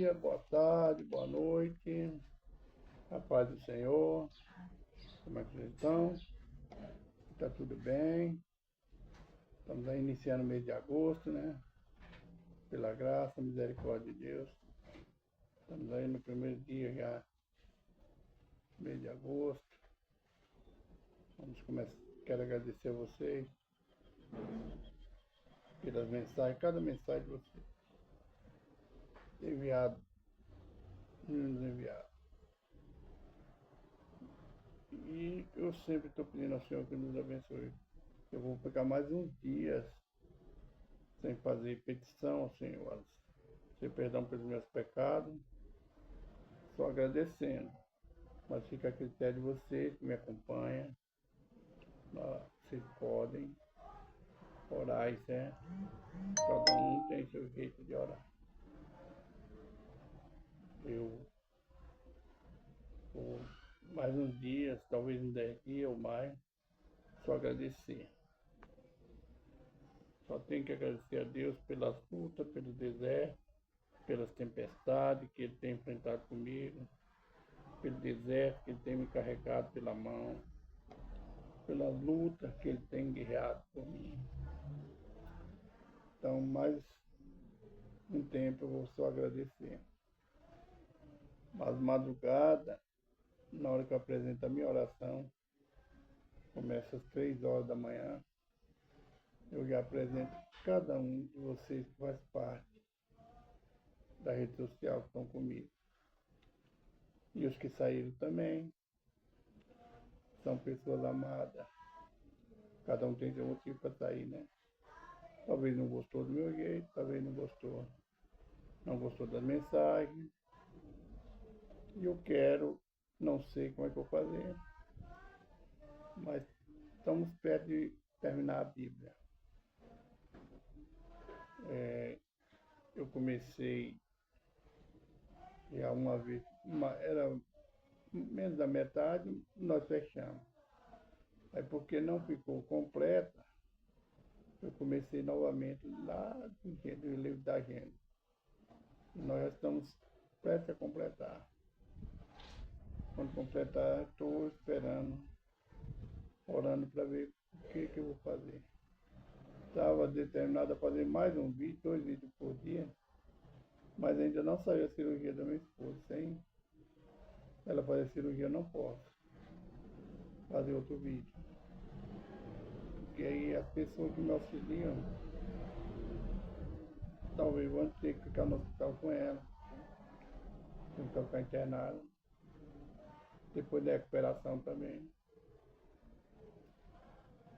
dia, boa tarde, boa noite. A paz do Senhor. Como é que vocês estão? Está tudo bem? Estamos aí iniciando o mês de agosto, né? Pela graça, misericórdia de Deus. Estamos aí no primeiro dia já, mês de agosto. Vamos começar. Quero agradecer a vocês pelas mensagens, cada mensagem de vocês. Enviado, nos enviado. E eu sempre estou pedindo ao Senhor que nos abençoe. Eu vou ficar mais uns dias sem fazer petição ao Senhor. Pedir perdão pelos meus pecados, só agradecendo. Mas fica a critério de vocês que me acompanham. Vocês podem orar, certo? Cada um tem seu jeito de orar. Eu vou mais uns dias, talvez uns 10 dias ou mais, só agradecer. Só tenho que agradecer a Deus pelas lutas, pelo deserto, pelas tempestades que Ele tem enfrentado comigo, pelo deserto que Ele tem me carregado pela mão, pela luta que Ele tem guerreado por mim. Então, mais um tempo eu vou só agradecer. Mas madrugada, na hora que eu apresento a minha oração, começa às 3 horas da manhã, eu já apresento cada um de vocês que faz parte da rede social que estão comigo. E os que saíram também são pessoas amadas. Cada um tem seu motivo para sair, né? Talvez não gostou do meu jeito, talvez não gostou da mensagem. E eu quero, não sei como é que eu vou fazer, mas estamos perto de terminar a Bíblia. Eu comecei já uma vez, era menos da metade, nós fechamos. Aí porque não ficou completa, eu comecei novamente lá no livro da agenda. Nós já estamos prestes a completar. Quando completar, estou esperando, orando para ver o que eu vou fazer. Estava determinado a fazer mais um vídeo, 2 vídeos por dia, mas ainda não saiu a cirurgia da minha esposa. Sem ela fazer a cirurgia, eu não posso fazer outro vídeo. Porque aí as pessoas que me auxiliam, talvez vão ter que ficar no hospital com ela, tem que ficar internado, depois da recuperação também.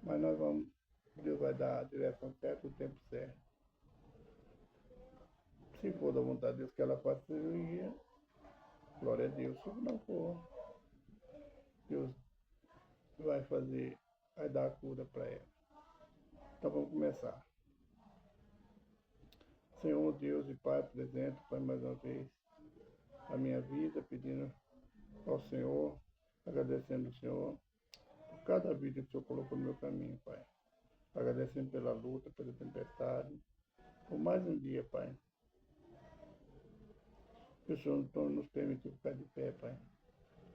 Mas nós vamos, Deus vai dar a direção certa, o tempo certo. Se for da vontade de Deus que ela faça cirurgia, glória a Deus. Se não for, Deus vai fazer, vai dar a cura para ela. Então vamos começar. Senhor Deus e Pai, apresento, Pai, mais uma vez a minha vida, pedindo ao Senhor, agradecendo ao Senhor por cada vida que o Senhor colocou no meu caminho, Pai. Agradecendo pela luta, pela tempestade, por mais um dia, Pai. Que o Senhor nos permitiu ficar de pé, Pai.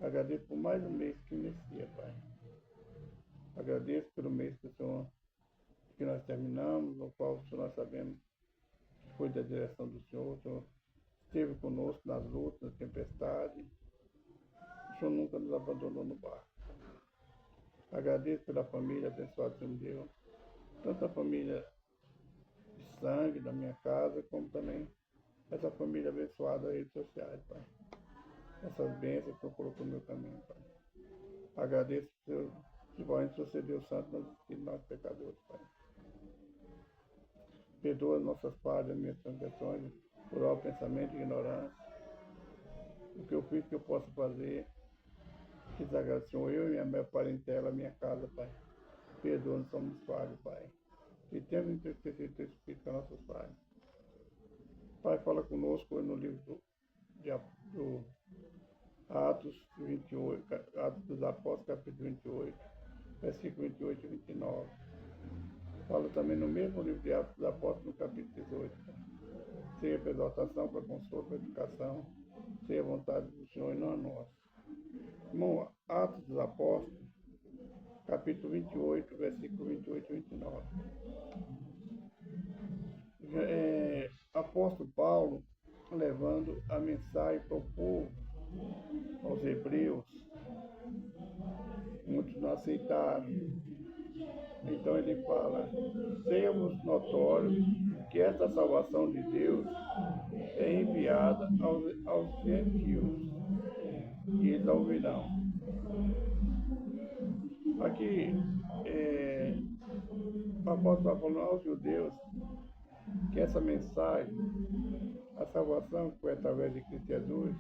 Agradeço por mais um mês que inicia, Pai. Agradeço pelo mês que nós terminamos, no qual nós sabemos que foi da direção do Senhor. O Senhor esteve conosco nas lutas, nas tempestades. O Senhor nunca nos abandonou no barco. Agradeço pela família abençoada que o Senhor me deu. Tanto a família de sangue da minha casa, como também essa família abençoada das redes sociais, Pai. Essas bênçãos que o Senhor colocou no meu caminho, Pai. Agradeço por principalmente você, Deus Santo, nos nossos pecadores, Pai. Perdoa as nossas falhas, as minhas transgressões, por all pensamento e ignorância. O que eu fiz que eu posso fazer, que desagrade, Senhor, eu e a minha parentela, a minha casa, Pai. Perdoa, nós somos falhos, Pai. E temos entristecido teu Espírito com nossas falhas. Pai, fala conosco no livro do Atos 28, Atos dos Apóstolos, capítulo 28, versículo 28 e 29. Fala também no mesmo livro de Atos dos Apóstolos, no capítulo 18. seja para exaltação, para consolo, para educação, seja a vontade do Senhor e não a nossa. Irmão, Atos dos Apóstolos, capítulo 28, versículo 28 e 29. Apóstolo Paulo levando a mensagem para o povo, aos hebreus. Muitos não aceitaram. Então ele fala: sejamos notórios que esta salvação de Deus é enviada aos gentios, e eles a ouvirão. Aqui, o apóstolo está falando aos judeus que essa mensagem, a salvação que foi através de Cristo Jesus,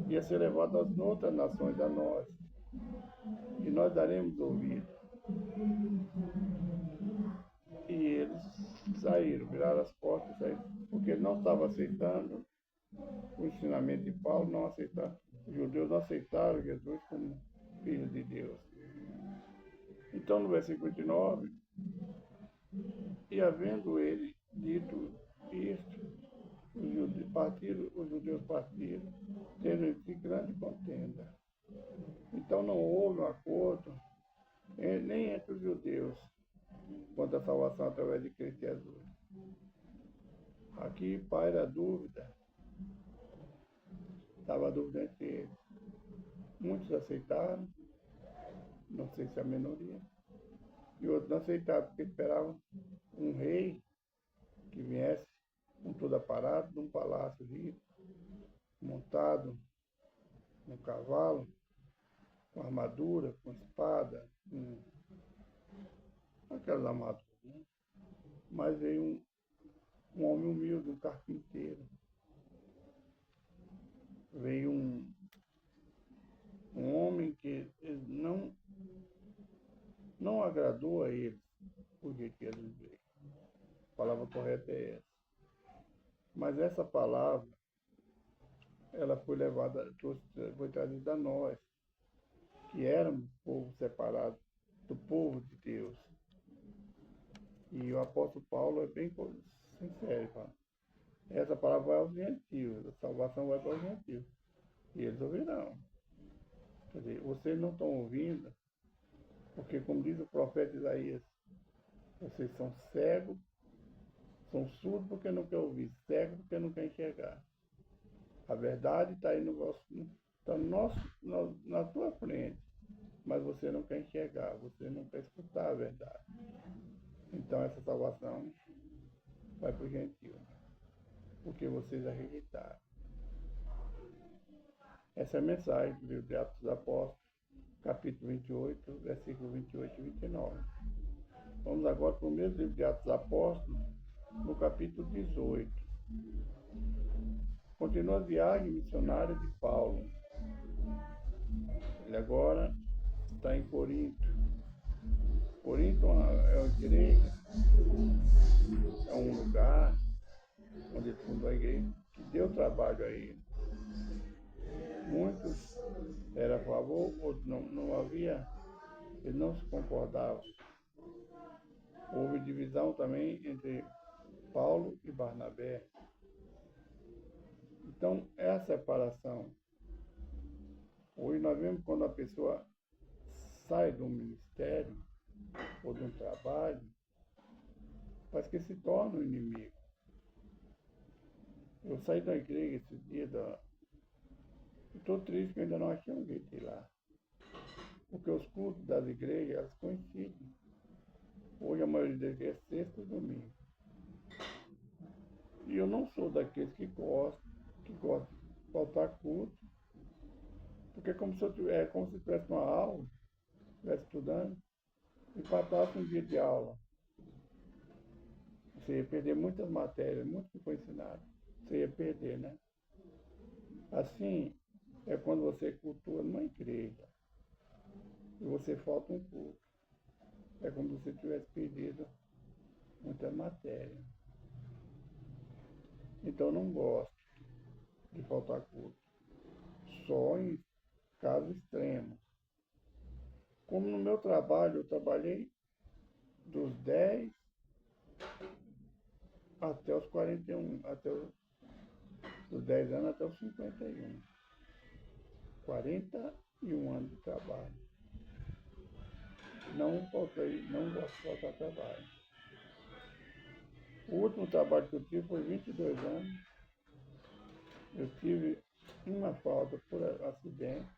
ia ser levada às outras nações, a nós, e nós daremos ouvido. E eles saíram, viraram as portas, saíram, porque eles não estavam aceitando o ensinamento de Paulo, não aceitaram. Os judeus não aceitaram Jesus como Filho de Deus. Então, no versículo 29, e havendo ele dito isto, os judeus partiram, tendo em si grande contenda. Então não houve um acordo nem entre os judeus quanto à salvação através de Cristo Jesus. Aqui paira a dúvida, estava a dúvida entre eles. Muitos aceitaram, não sei se a minoria, e outros não aceitaram, porque esperavam um rei que viesse com todo aparato, num palácio rico, montado num cavalo, com armadura, com espada, com aquelas armaduras. Né? Mas veio um homem humilde, um carpinteiro. Veio um homem que não agradou a ele o jeito que ele veio. A palavra correta é essa. Mas essa palavra, ela foi levada, foi trazida a nós, que éramos povo separado do povo de Deus. E o apóstolo Paulo é bem sincero, fala, essa palavra vai aos gentios, a salvação vai para os gentios. E eles ouvirão. Quer dizer, vocês não estão ouvindo, porque como diz o profeta Isaías, vocês são cegos, são surdos porque não querem ouvir, cegos porque não querem enxergar. A verdade está aí tá na tua frente, mas você não quer enxergar, você não quer escutar a verdade. Então essa salvação vai para o gentio, porque vocês a rejeitaram. Essa é a mensagem do livro de Atos dos Apóstolos, capítulo 28, versículo 28 e 29. Vamos agora para o mesmo livro de Atos dos Apóstolos, no capítulo 18. Continua a viagem missionária de Paulo. Ele agora está em Corinto. Corinto é uma igreja, é um lugar onde ele fundou a igreja, que deu trabalho a ele. Muitos eram a favor, outros não havia, eles não se concordavam. Houve divisão também entre Paulo e Barnabé. Então, é a separação. Hoje nós vemos quando a pessoa sai de um ministério ou de um trabalho, parece que se torna um inimigo. Eu saí da igreja esse dia, estou triste que eu ainda não achei um jeito de ir lá. Porque os cultos das igrejas, elas coincidem. Hoje a maioria das igrejas é sexta e domingo. E eu não sou daqueles que gostam de faltar culto. Porque é como se tivesse uma aula, estivesse estudando, e faltasse um dia de aula. Você ia perder muitas matérias, muito que foi ensinado. Você ia perder, né? Assim, é quando você cultua numa igreja e você falta um culto. É como se você tivesse perdido muita matéria. Então eu não gosto de faltar culto. Só em casos extremos. Como no meu trabalho, eu trabalhei dos 10 até os 41, dos 10 anos até os 51. 41 anos de trabalho. Não faltei, não gosto de faltar trabalho. O último trabalho que eu tive foi 22 anos. Eu tive uma falta por acidente.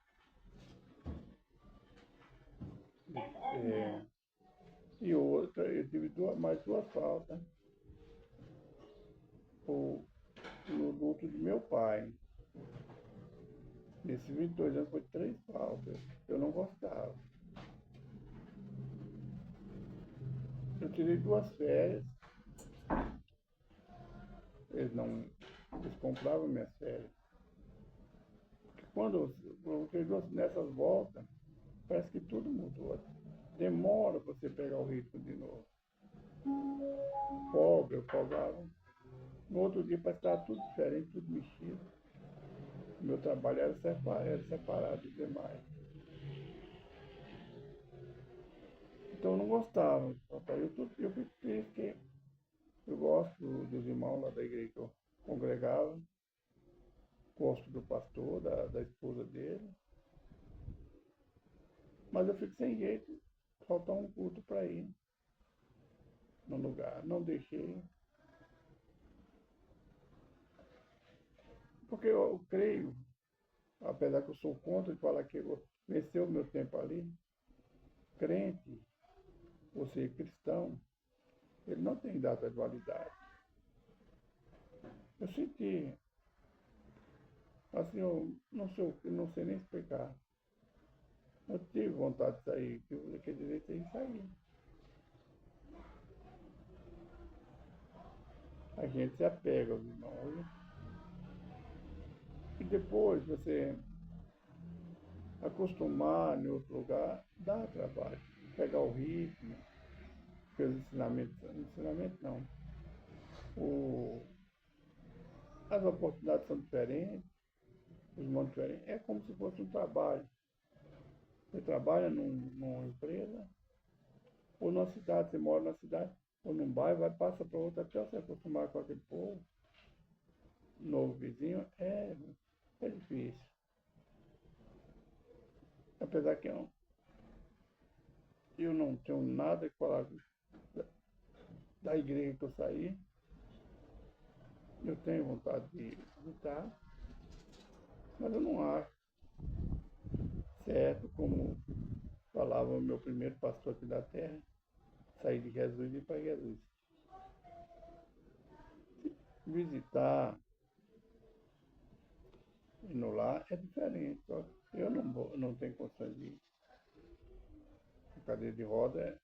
E outra, eu tive mais duas faltas no luto de meu pai. Nesses 22 anos foi 3 faltas. Eu não gostava. Eu tirei 2 férias. Eles compravam minhas férias. Porque quando eu tirei nessas voltas, parece que tudo mudou. Demora para você pegar o ritmo de novo. Folga, eu folgava. No outro dia parece que estava tudo diferente, tudo mexido. Meu trabalho era separado dos demais. Então eu não gostava. Eu fico triste que eu gosto dos irmãos lá da igreja que eu congregava. Gosto do pastor, da esposa dele. Mas eu fico sem jeito, faltar um culto para ir no lugar. Não deixei. Porque eu creio, apesar que eu sou contra de falar que venceu o meu tempo ali, crente, ou seja, cristão, ele não tem data de validade. Eu senti, assim, eu não sei nem explicar. Eu tive vontade de sair, que eu quer dizer que tem que sair. A gente se apega aos irmãos. E depois você acostumar em outro lugar, dá trabalho. Pegar o ritmo, pelos ensinamentos não. As oportunidades são diferentes, os irmãos diferentes. É como se fosse um trabalho. Você trabalha numa empresa, ou numa cidade, você mora na cidade, ou num bairro, passa para outra até você acostumar com aquele povo. Novo vizinho, é difícil. Apesar que eu não tenho nada que falar da igreja que eu saí. Eu tenho vontade de visitar, mas eu não acho certo, como falava o meu primeiro pastor aqui da terra, sair de Jesus e ir para Jesus. Visitar e no lar é diferente. Só eu não tenho condições de ir. A cadeira de roda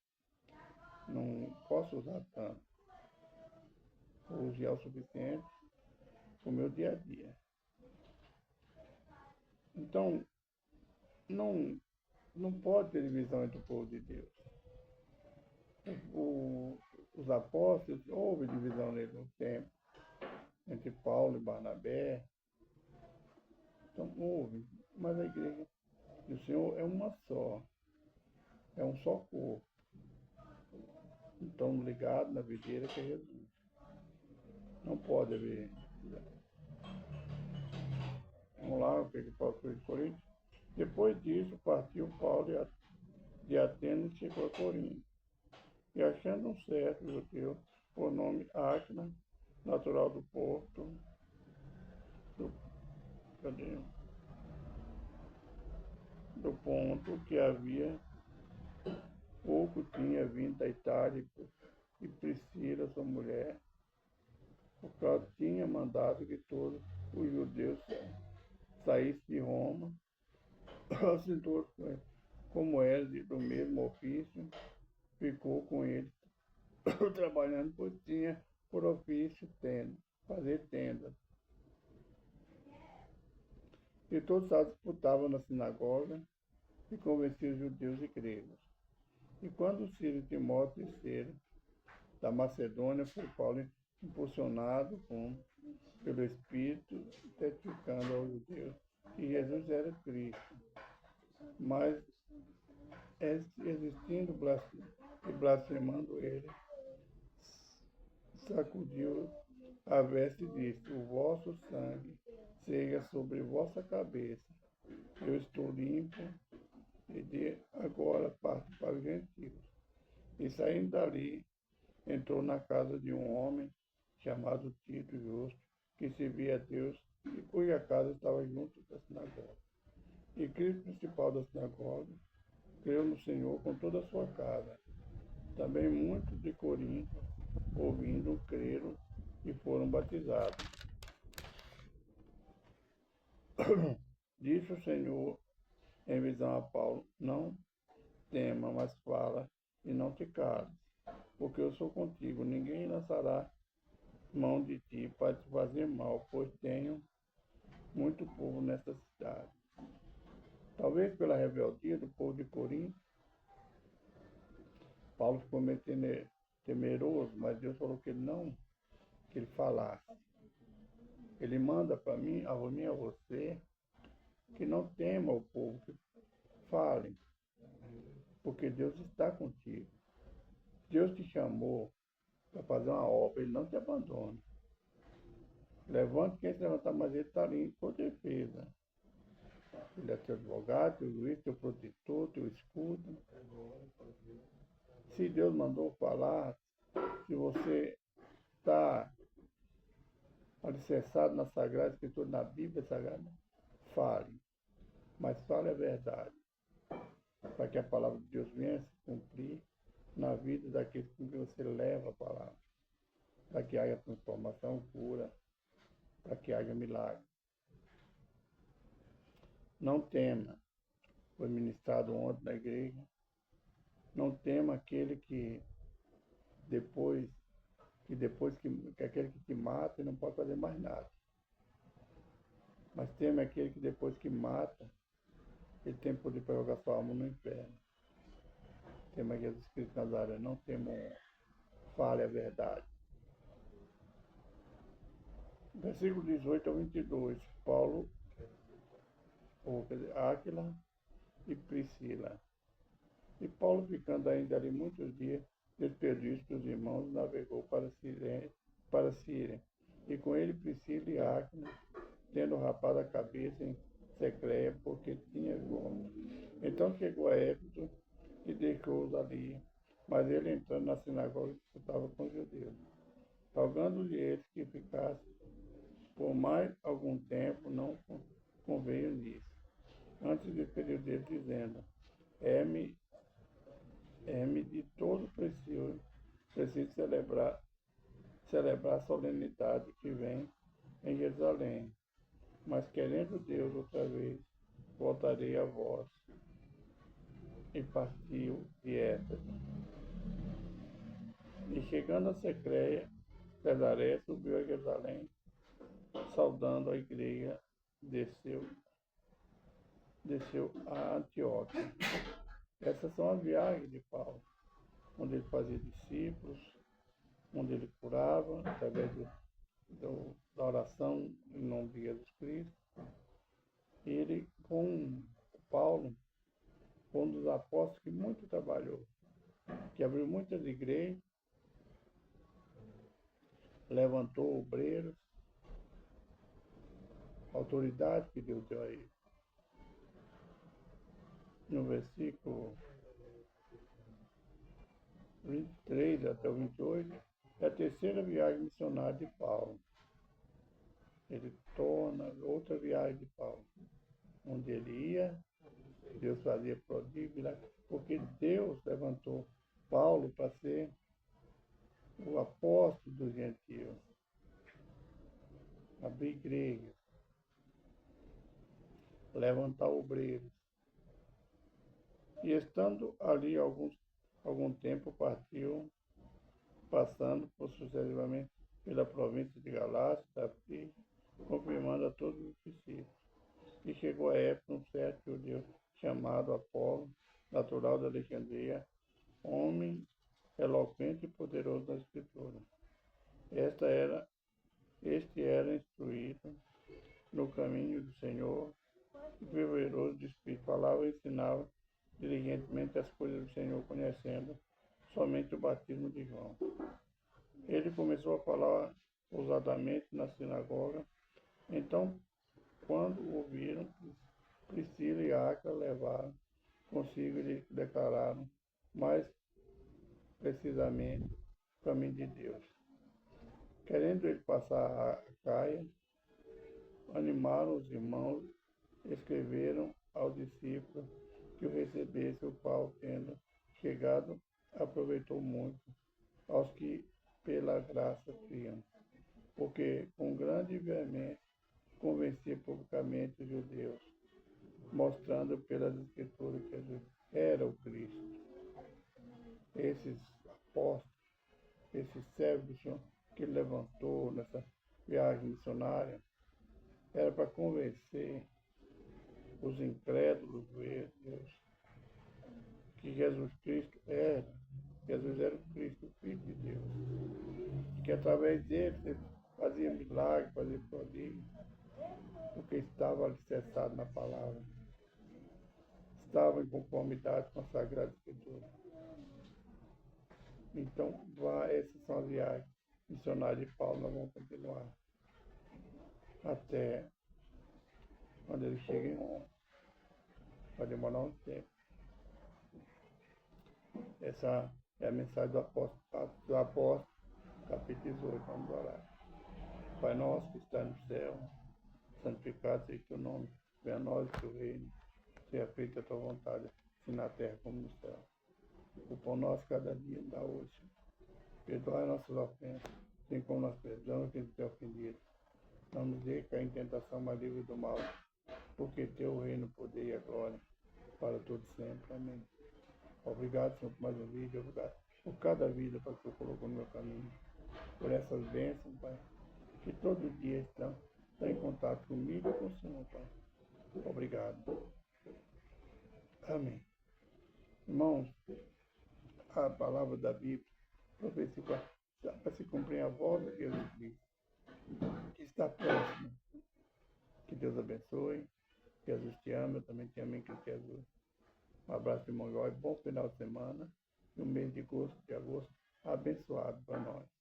não posso usar tanto. Eu uso o suficiente para o meu dia a dia. Então, não pode ter divisão entre o povo de Deus. Os apóstolos, houve divisão nele no tempo, entre Paulo e Barnabé. Então houve, mas a igreja do Senhor é uma só, é um só corpo. Então ligado na videira que é Jesus. Não pode haver. Vamos lá, o que Paulo fez em Corinto. Depois disso, partiu Paulo de Atenas e chegou a Corinto. E achando um certo judeu, por nome Áquila, natural do Porto, do ponto que havia pouco tinha vindo da Itália, e Priscila, sua mulher, o qual tinha mandado que todos os judeus saíssem de Roma, assentou como era do mesmo ofício, ficou com ele trabalhando, pois tinha por ofício fazer tendas. E todos se disputavam na sinagoga e convenciam os judeus e gregos. E quando Ciro e Timóteo desceram da Macedônia, foi Paulo impulsionado pelo Espírito, testificando aos judeus que Jesus era Cristo. Mas, existindo e blasfemando ele, sacudiu a veste e disse: o vosso sangue seja sobre vossa cabeça. Eu estou limpo e de agora parto para os gentios. E saindo dali, entrou na casa de um homem chamado Tito Justo, que servia a Deus e cuja casa estava junto da sinagoga. E Cristo, principal da sinagoga, creu no Senhor com toda a sua casa. Também muitos de Corinto, ouvindo, creram e foram batizados. Disse o Senhor em visão a Paulo: não tema, mas fala e não te cales, porque eu sou contigo. Ninguém lançará mão de ti para te fazer mal, pois tenho muito povo nesta cidade. Talvez pela rebeldia do povo de Corinto, Paulo ficou meio temeroso, mas Deus falou que ele falasse. Ele manda para mim, a você, que não tema o povo, que fale, porque Deus está contigo. Deus te chamou para fazer uma obra, ele não te abandona. Levante quem se levantar, mas ele está ali em sua defesa. Ele é teu advogado, teu juiz, teu protetor, teu escudo. Se Deus mandou falar, se você está alicerçado na Sagrada Escritura, na Bíblia Sagrada, fale. Mas fale a verdade, para que a palavra de Deus venha se cumprir na vida daqueles com que você leva a palavra, para que haja transformação, cura, para que haja milagre. Não tema, foi ministrado ontem na igreja, não tema aquele que depois que aquele que te mata e não pode fazer mais nada. Mas teme aquele que depois que mata, ele tem poder para jogar sua alma no inferno. Tema Jesus Cristo Nazaré, não temo, fale a verdade. Versículo 18 ao 22, Paulo, Áquila e Priscila. E Paulo, ficando ainda ali muitos dias, despediu-se dos irmãos, navegou para Síria. E com ele Priscila e Áquila, tendo rapado a cabeça em Secreia, porque tinha fome. Então chegou a Éfeso e deixou-os ali. Mas ele, entrando na sinagoga, disputava com os judeus, rogando-lhe eles que ficassem por mais algum tempo, não conveio nisso. Antes despediu dele, dizendo: é-me de todo preciso celebrar a solenidade que vem em Jerusalém. Mas querendo Deus outra vez, voltarei a vós. E partiu de Éfeso. E chegando a Cesareia subiu a Jerusalém, saudando a igreja, desceu a Antioquia. Essas são as viagens de Paulo, onde ele fazia discípulos, onde ele curava, através da oração em nome de Jesus Cristo. Ele, com Paulo, foi um dos apóstolos que muito trabalhou, que abriu muitas igrejas, levantou obreiros, autoridade que Deus deu a ele. No versículo 23 até o 28, é a terceira viagem missionária de Paulo. Ele torna outra viagem de Paulo, onde ele ia, Deus fazia prodígio, porque Deus levantou Paulo para ser o apóstolo dos gentios, abrir igrejas, levantar obreiros. E estando ali algum tempo, partiu, passando sucessivamente pela província de Galácia, da Frígia, confirmando a todos os discípulos. E chegou a época um certo judeu chamado Apolo, natural da Alexandria, homem eloquente e poderoso na Escritura. Este era instruído no caminho do Senhor e fervoroso de espírito, falava e ensinava diligentemente as coisas do Senhor, conhecendo somente o batismo de João. Ele começou a falar ousadamente na sinagoga. Então, quando ouviram, Priscila e Áquila levaram consigo e lhe declararam mais precisamente o caminho de Deus. Querendo ele passar a Caia, animaram os irmãos, escreveram aos discípulos que o recebesse. O qual, tendo chegado, aproveitou muito aos que pela graça criam, porque com grande veemência convencia publicamente os judeus, mostrando pelas escrituras que Jesus era o Cristo. Esses apóstolos, esse servo do Senhor que ele levantou nessa viagem missionária, era para convencer os incrédulos Deus, que Jesus Cristo era. Jesus era o Cristo, o Filho de Deus. E que através dele ele fazia milagres, fazia prodígios, porque estava alicerçado na palavra. Estava em conformidade com a Sagrada Escritura. Então, essas são as viagens missionárias de Paulo. Nós vamos continuar até quando ele chega em Roma. Vai demorar um tempo. Essa é a mensagem do apóstolo, capítulo 18. Vamos orar. Pai nosso que está no céu, santificado seja o teu nome. Venha a nós o teu reino. Seja feita a tua vontade, assim na terra como no céu. O pão nosso cada dia dá hoje. Perdoai nossas ofensas, assim como nós perdoamos quem nos tem ofendido. Não nos deixe cair em tentação, mas livre do mal, porque teu o reino, o poder e a glória, para todos sempre. Amém. Obrigado, Senhor, por mais um vídeo. Obrigado por cada vida, Pai, que tu colocou no meu caminho. Por essas bênçãos, Pai, que todo dia estão em contato comigo e com o Senhor, Pai. Obrigado. Amém. Irmãos, a palavra da Bíblia, profecia para se cumprir a volta de Jesus Cristo, que está próximo. Que Deus abençoe. Jesus te ama, eu também te amo em Cristo Jesus. Um abraço, irmão Joy, bom final de semana e um mês de agosto abençoado para nós.